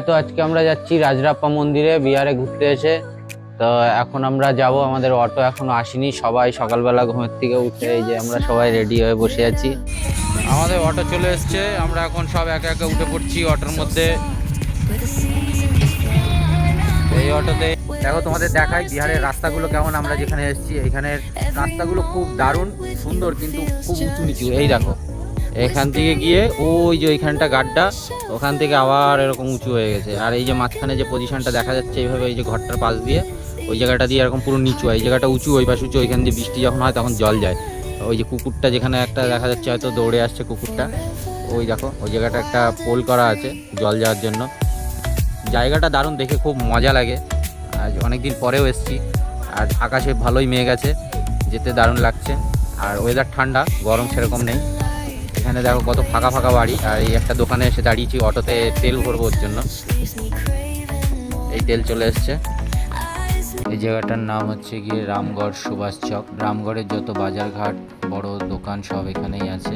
তো আজকে আমরা যাচ্ছি রাজরাপ্পা মন্দিরে বিহারে ঘুরতে এসে। তো এখন আমরা যাব, আমাদের অটো এখনো আসেনি। সবাই সকালবেলা ঘুমের থেকে উঠে এই যে আমরা সবাই রেডি হয়ে বসে আছি। আমাদের অটো চলে এসছে, আমরা এখন সব একে একে উঠে পড়ছি অটোর মধ্যে। এই অটোতে দেখো, তোমাদের দেখাই বিহারের রাস্তাগুলো কেমন। আমরা যেখানে এসেছি এখানের রাস্তাগুলো খুব দারুণ সুন্দর, কিন্তু খুব উঁচু নিচু। এই দেখো, এখান থেকে গিয়ে ওই যে ওইখানটা গাড্ডা, ওখান থেকে আবার এরকম উঁচু হয়ে গেছে। আর এই যে মাঝখানে যে পজিশনটা দেখা যাচ্ছে এইভাবে, এই যে ঘরটার পাশ দিয়ে ওই জায়গাটা দিয়ে এরকম পুরো নিচু হয়। এই জায়গাটা উঁচু, ওই পাশ উঁচু। ওইখান দিয়ে বৃষ্টি যখন হয় তখন জল যায়। ওই যে কুকুরটা যেখানে একটা দেখা যাচ্ছে, হয়তো দৌড়ে আসছে কুকুরটা। ওই দেখো, ওই জায়গাটা একটা পোল করা আছে জল যাওয়ার জন্য। জায়গাটা দারুণ, দেখে খুব মজা লাগে। আজ অনেকদিন পরেও এসেছি, আর আকাশে ভালোই মেঘ আছে, যেতে দারুণ লাগছে। আর ওয়েদার ঠান্ডা, গরম সেরকম নেই। এখানে দেখো কত ফাঁকা ফাঁকা বাড়ি। আর এই একটা দোকানে এসে দাঁড়িয়েছি অটোতে তেল ভরবো ওর জন্য। এই তেল চলে এসছে। এই জায়গাটার নাম হচ্ছে গিয়ে রামগড় সুভাষ চক। রামগড়ের যত বাজার ঘাট বড় দোকান সব এখানেই আছে।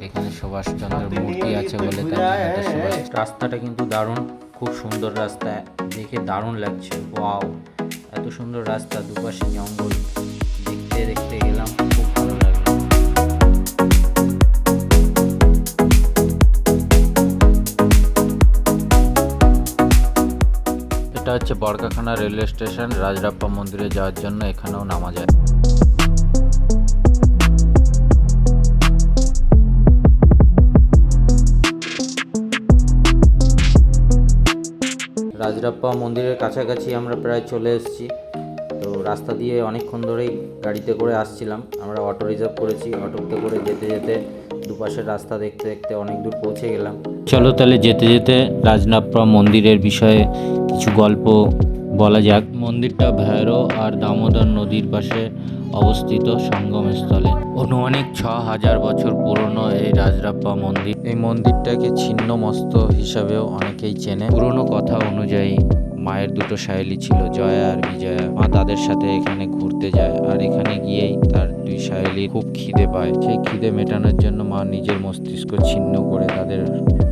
এখানে সুভাষচন্দ্রের মূর্তি আছে বলে তার জায়গাটা সুভাষ। রাস্তাটা কিন্তু দারুণ, খুব সুন্দর রাস্তা, দেখে দারুণ লাগছে। ওয়াও, এত সুন্দর রাস্তা, দুপাশে জঙ্গল, দেখতে দেখতে গেলাম, খুব ভালো লাগলো। এটা হচ্ছে বরকাখানা রেলওয়ে স্টেশন। রাজরাপ্পা মন্দিরে যাওয়ার জন্য এখানেও নামা যায়। রাজরাপ্পা মন্দিরের কাছাকাছি আমরা প্রায় চলে এসেছি। তো রাস্তা দিয়ে অনেকক্ষণ ধরেই গাড়িতে করে আসছিলাম। আমরা অটো রিজার্ভ করেছি, অটোতে করে যেতে যেতে দুপাশের রাস্তা দেখতে দেখতে অনেক দূর পৌঁছে গেলাম। চলো তাহলে যেতে যেতে রাজরাপ্পা মন্দিরের বিষয়ে কিছু গল্প বলা যাক। মন্দিরটা ভৈরব আর দামোদর নদীর পাশে অবস্থিত সঙ্গমস্থলে। অনুমানিক ৬,০০০ বছর পুরনো এই রাজরাপ্পা মন্দির। এই মন্দিরটাকে ছিন্নমস্ত হিসাবেও অনেকেই চেনে। পুরনো কথা অনুযায়ী মায়ের দুটো সাহেলি ছিল, জয়া আর বিজয়া। মা তাদের সাথে এখানে ঘুরতে যায়, আর এখানে গিয়েই তার দুই সাহেলি খুব খিদে পায়। সেই খিদে মেটানোর জন্য মা নিজের মস্তিষ্ক ছিন্ন করে তাদের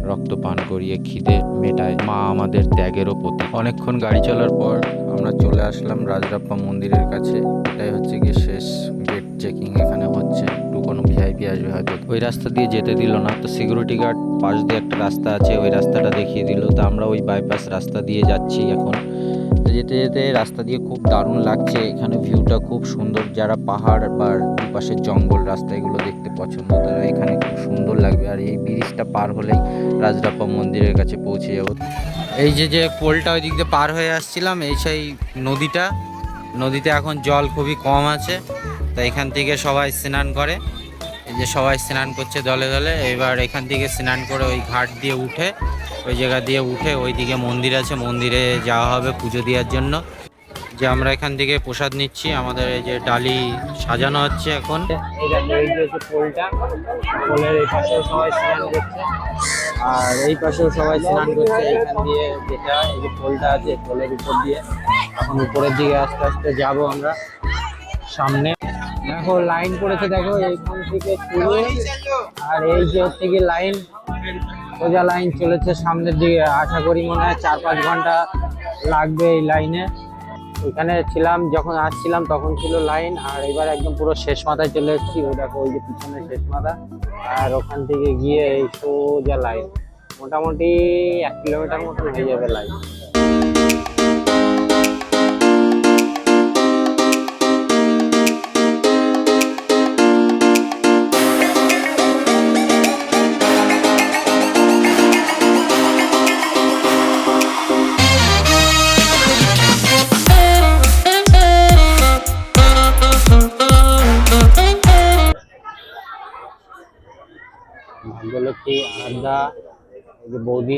রক্ত পান করিয়ে খিদে মেটায়। মা আমাদের ত্যাগেরও প্রতীক। অনেকক্ষণ গাড়ি চলার পর আমরা চলে আসলাম রাজরাপ্পা মন্দিরের কাছে। এটাই হচ্ছে গিয়ে শেষ গেট। চেকিং এখানে হচ্ছে, একটু কোনো ভিআইপি আসবে হয়তো। ওই রাস্তা দিয়ে যেতে দিল না, তো সিকিউরিটি গার্ড পাশ দিয়ে একটা রাস্তা আছে, ওই রাস্তাটা দেখিয়ে দিল। তো আমরা ওই বাইপাস রাস্তা দিয়ে যাচ্ছি এখন। তো যেতে যেতে রাস্তা দিয়ে খুব দারুণ লাগছে। এখানে ভিউটা খুব সুন্দর। যারা পাহাড় বা দুপাশের জঙ্গল রাস্তা এগুলো দেখতে পছন্দ, তারা এখানে খুব সুন্দর লাগবে। আর এই ব্রিজটা পার হলেই রাজরাপ্পা মন্দিরের কাছে পৌঁছে যাব। এই যে পোলটা ওই দিক দিয়ে পার হয়ে আসছিলাম, এই সেই নদীটা। নদীতে এখন জল খুবই কম আছে, তাই এখান থেকে সবাই স্নান করে। এই যে সবাই স্নান করছে দলে দলে। এবার এখান থেকে স্নান করে ওই ঘাট দিয়ে উঠে, ওই জায়গা দিয়ে উঠে ওই দিকে মন্দির আছে, মন্দিরে যাওয়া হবে পুজো দেওয়ার জন্য। যে আমরা এখান থেকে প্রসাদ নিচ্ছি, আমাদের এই যে ডালি সাজানো হচ্ছে এখন। এই যে পোলটা, পোলের এই পাশেও সবাই স্নান করছে, আর এই পাশেও সবাই স্নান করছে। এখান দিয়ে যেটা এই যে পোলটা আছে, পোলের উপর দিয়ে এখন উপরের দিকে আস্তে আস্তে যাব আমরা সামনে। দেখো লাইন করেছে, দেখো এইখান থেকে শুরু, আর এই যে হচ্ছে কি লাইন, সোজা লাইন চলেছে সামনের দিকে। আশা করি মনে হয় ৪-৫ ঘন্টা লাগবে এই লাইনে। এখানে ছিলাম যখন আসছিলাম তখন ছিল লাইন, আর এবার একদম পুরো শেষ মাথায় চলে এসেছি। ওই দেখো ওই যে পিছনে শেষ মাথা, আর ওখান থেকে গিয়ে এই সোজা লাইন, মোটামুটি ১ কিলোমিটার মতন হয়ে যাবে লাইন। ভাগ্যলক্ষ্মী আড্ডা, এই যে বৌদি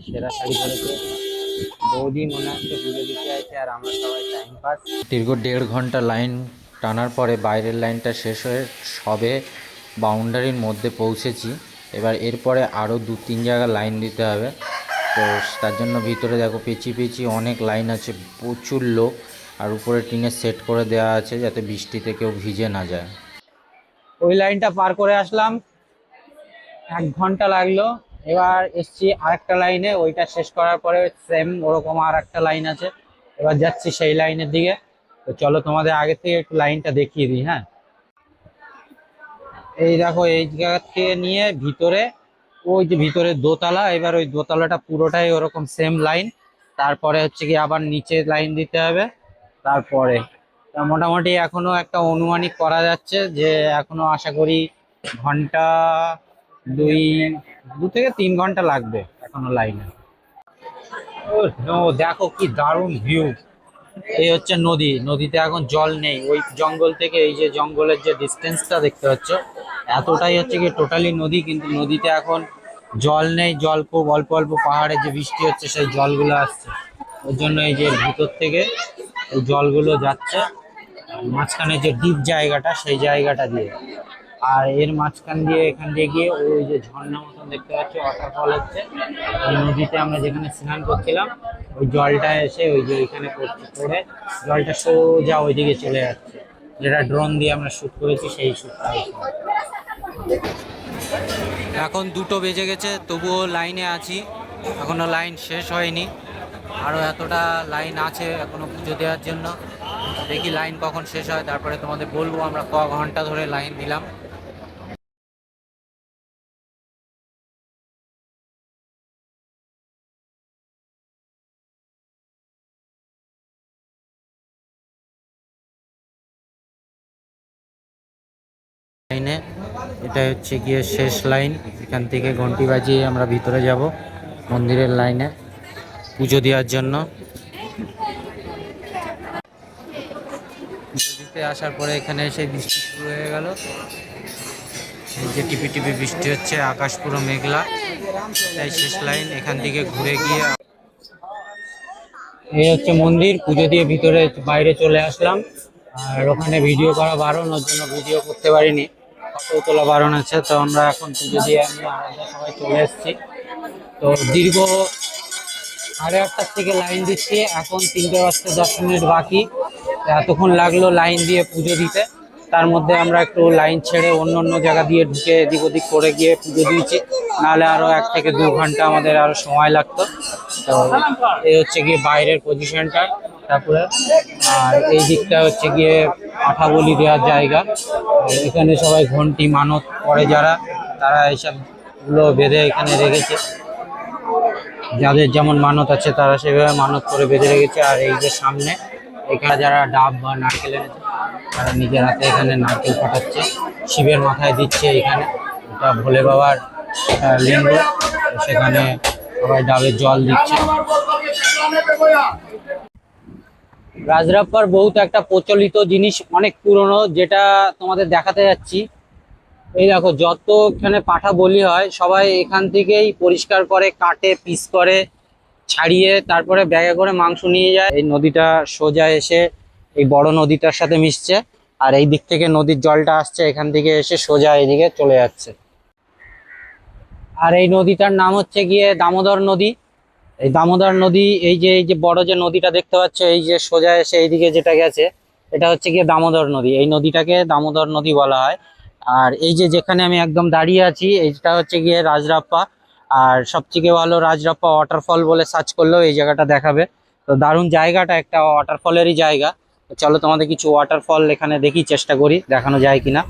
সেরা শাড়ি পরেছে। বৌদি মনে হচ্ছে পুজো দিতে আছে, আর আমরা সবাই টাইম পাস। দীর্ঘ ১.৫ ঘন্টা লাইন টানার পরে বাইরের লাইনটা শেষ হয়ে সবে বাউন্ডারির মধ্যে পৌঁছেছি। এবার এরপরে আরও ২-৩ জায়গা লাইন দিতে হবে। তো তার জন্য ভিতরে দেখো পেঁচিয়ে অনেক লাইন আছে, প্রচুর লোক। আর উপরে টিনে সেট করে দেওয়া আছে যাতে বৃষ্টিতে কেউ ভিজে না যায়। ওই লাইনটা পার করে আসলাম, ১ ঘন্টা লাগলো। এবার এসছি আরেকটা লাইনে, ওইটা শেষ করার পরে সেম ওরকম আর একটা লাইন আছে, এবার যাচ্ছি সেই লাইনের দিকে। তো চলো তোমাদের আগে থেকে একটু লাইনটা দেখিয়ে দিই। হ্যাঁ, এই দেখো এই জায়গা থেকে নিয়ে ভিতরে, ওই যে ভিতরে দোতলা, এবার ওই দোতলাটা পুরোটাই ওরকম সেম লাইন। তারপরে হচ্ছে কি আবার নিচে লাইন দিতে হবে। তারপরে তা মোটামুটি এখনো একটা অনুমানিক করা যাচ্ছে যে এখনো আশা করি ঘন্টা দুই, 2 থেকে 3 ঘন্টা লাগবে এখনো লাইনে। ও নো, দেখো কি দারুণ ভিউ। এই হচ্ছে নদী, নদীতে এখন জল নেই। ওই জঙ্গল থেকে এই যে জঙ্গলের যে ডিস্টেন্সটা দেখতে পাচ্ছ, এতটাই হচ্ছে কি টোটালি নদী, কিন্তু নদীতে এখন জল নেই। জল খুব অল্প অল্প, পাহাড়ে যে বৃষ্টি হচ্ছে সেই জলগুলো আসছে, ওর জন্য এই যে ভিতর থেকে এই জলগুলো যাচ্ছে মাঝখানে যে ডিপ জায়গাটা সেই জায়গাটা দিয়ে। আর এর মাঝখান দিয়ে এখান দিয়ে গিয়ে ওই যে ঝর্ণা মতন দেখতে পাচ্ছি, ওয়াটারফল হচ্ছে। এই নদীতে আমরা যেখানে স্নান করছিলাম, ওই জলটা এসে ওই যে ওইখানে পড়ছে, পড়ে জলটা সোজা ওইদিকে চলে যাচ্ছে। যেটা ড্রোন দিয়ে আমরা শুট করেছি সেই শুটটা। এখন 2টো বেজে গেছে, তবুও লাইনে আছি, এখনো লাইন শেষ হয়নি। আরও এতটা লাইন আছে এখনো পুজো দেওয়ার জন্য। দেখি লাইন কখন শেষ হয়, তারপরে তোমাদের বলবো আমরা ক ঘন্টা ধরে লাইন দিলাম। লাইনে এটা হচ্ছে গিয়ে শেষ লাইন, এখান থেকে ঘন্টি বাজিয়ে আমরা ভিতরে যাব মন্দিরের লাইনে পুজো দেওয়ার জন্য। পুজো দিতে আসার পরে এখানে এসে বৃষ্টি শুরু হয়ে গেল। এই যে টিপি টিপি বৃষ্টি হচ্ছে, আকাশ পুরো মেঘলা। তাই শেষ লাইন, এখান থেকে ঘুরে গিয়ে এই হচ্ছে মন্দির। পুজো দিয়ে ভিতরে বাইরে চলে আসলাম। আর ওখানে ভিডিও করা বারণ, ওর জন্য ভিডিও করতে পারিনি, ফটো তোলা বারণ আছে। তো আমরা এখন পুজো দিয়ে আমরা সবাই চলে এসেছি। তো দীর্ঘ 8:30 থেকে লাইন দিচ্ছি, এখন 3:10 বাকি। তো এতক্ষণ লাগলো লাইন দিয়ে পুজো দিতে, তার মধ্যে আমরা একটু লাইন ছেড়ে অন্য অন্য জায়গা দিয়ে ঢুকে এদিক ওদিক করে গিয়ে পুজো দিয়েছি, নাহলে আরো 1 থেকে 2 ঘন্টা আমাদের আরো সময় লাগতো। তো এই হচ্ছে গিয়ে বাইরের পজিশনটা। তারপরে আর এই দিকটা হচ্ছে গিয়ে পাঠা বলি দেওয়ার জায়গা। এখানে সবাই ঘন্টি মানত করে যারা, তারা এইসব গুলো বেঁধে এখানে রেখেছে। যাদের যেমন মানত আছে তারা সেভাবে মানত করে বেঁধে রেখেছে। আর এই যে সামনে এখানে যারা ডাব বা নারকেল এনেছে, তারা নিজের হাতে এখানে নারকেল ফাটাচ্ছে, শিবের মাথায় দিচ্ছে। এখানে এটা ভোলে বাবার লিঙ্গ, সেখানে সবাই ডাবের জল দিচ্ছে। রাজরাপ্পার বহুত একটা প্রচলিত জিনিস, অনেক পুরনো, যেটা তোমাদের দেখাতে যাচ্ছি। এই দেখো, যত এখানে পাঠা বলি হয় সবাই এখান থেকেই পরিষ্কার করে, কাটে, পিস করে, ছাড়িয়ে তারপরে ব্যাগে করে মাংস নিয়ে যায়। এই নদীটা সোজা এসে এই বড় নদীটার সাথে মিশছে, আর এই দিক থেকে নদীর জলটা আসছে, এখান থেকে এসে সোজা এদিকে চলে যাচ্ছে। আর এই নদীটার নাম হচ্ছে গিয়ে দামোদর নদী। এই দামোদর নদী, এই যে বড় যে নদীটা দেখতে পাচ্ছ, এই যে সোজা এসে এইদিকে যেটা গেছে, এটা হচ্ছে গিয়ে দামোদর নদী। এই নদীটাকে দামোদর নদী বলা হয়। আর এই যে যেখানে আমি একদম দাঁড়িয়ে আছি, এইটা হচ্ছে গিয়ে রাজরাপ্পা। আর সবথেকে ভালো রাজরাপ্পা ওয়াটারফল বলে সার্চ করলেও এই জায়গাটা দেখাবে। তো দারুণ জায়গাটা, একটা ওয়াটারফলেরই জায়গা। তো চলো তোমাদের কিছু ওয়াটারফল এখানে দেখি, চেষ্টা করি দেখানো যায় কিনা।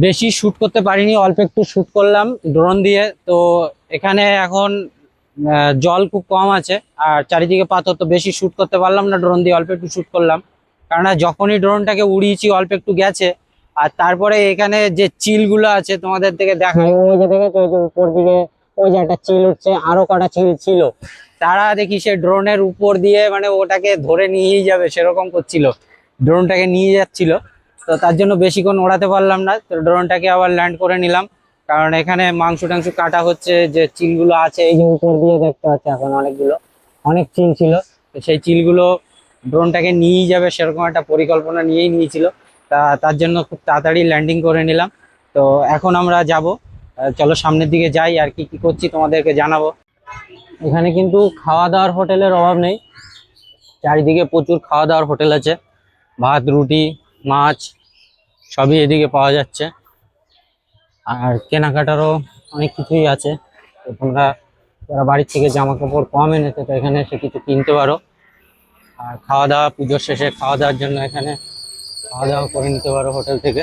বেশি শুট করতে পারিনি, অল্প একটু শুট করলাম ড্রোন দিয়ে। তো এখানে এখন জল খুব কম আছে আর চারিদিকে পাথর, তো বেশি শুট করতে পারলাম না ড্রোন দিয়ে, অল্প একটু শুট করলাম। কেননা যখনই ড্রোনটাকে উড়িয়েছি অল্প একটু গেছে। আর তারপরে এখানে যে চিলগুলো আছে তোমাদের থেকে দেখাই, ওই যে দেখেছো ওই যে উপর দিকে ওই যে একটা চিল উঠছে, আরো কটা চিল ছিল। তারা দেখি সে ড্রোনের উপর দিয়ে মানে ওটাকে ধরে নিয়েই যাবে সেরকম করছিল, ড্রোনটাকে নিয়ে যাচ্ছিল। তো তার জন্য বেশিক্ষণ ওড়াতে পারলাম না, তো ড্রোনটাকে আবার ল্যান্ড করে নিলাম। কারণ এখানে মাংস টাংস কাটা হচ্ছে, যে চিলগুলো আছে এই যে উপর দিয়ে দেখতে পাচ্ছি এখন অনেকগুলো, অনেক চিল ছিল। তো সেই চিলগুলো ড্রোনটাকে নিয়েই যাবে সেরকম একটা পরিকল্পনা নিয়েই নিয়েছিল। তার জন্য খুব তাড়াতাড়ি ল্যান্ডিং করে নিলাম। তো এখন আমরা যাব, চলো সামনের দিকে যাই, আর কি কি করছি তোমাদেরকে জানাবো। এখানে কিন্তু খাওয়া দাওয়ার হোটেলের অভাব নেই, চারিদিকে প্রচুর খাওয়া দাওয়ার হোটেল আছে, ভাত রুটি মাছ সবই এদিকে পাওয়া যাচ্ছে। আর কেনাকাটারও অনেক কিছুই আছে, তো তোমরা যারা বাড়ির থেকে জামা কাপড় কম এনেছে তো এখানে এসে কিছু কিনতে পারো। আর খাওয়া দাওয়া পুজোর শেষে খাওয়া দাওয়ার জন্য এখানে খাওয়া দাওয়া করে নিতে পারো হোটেল থেকে।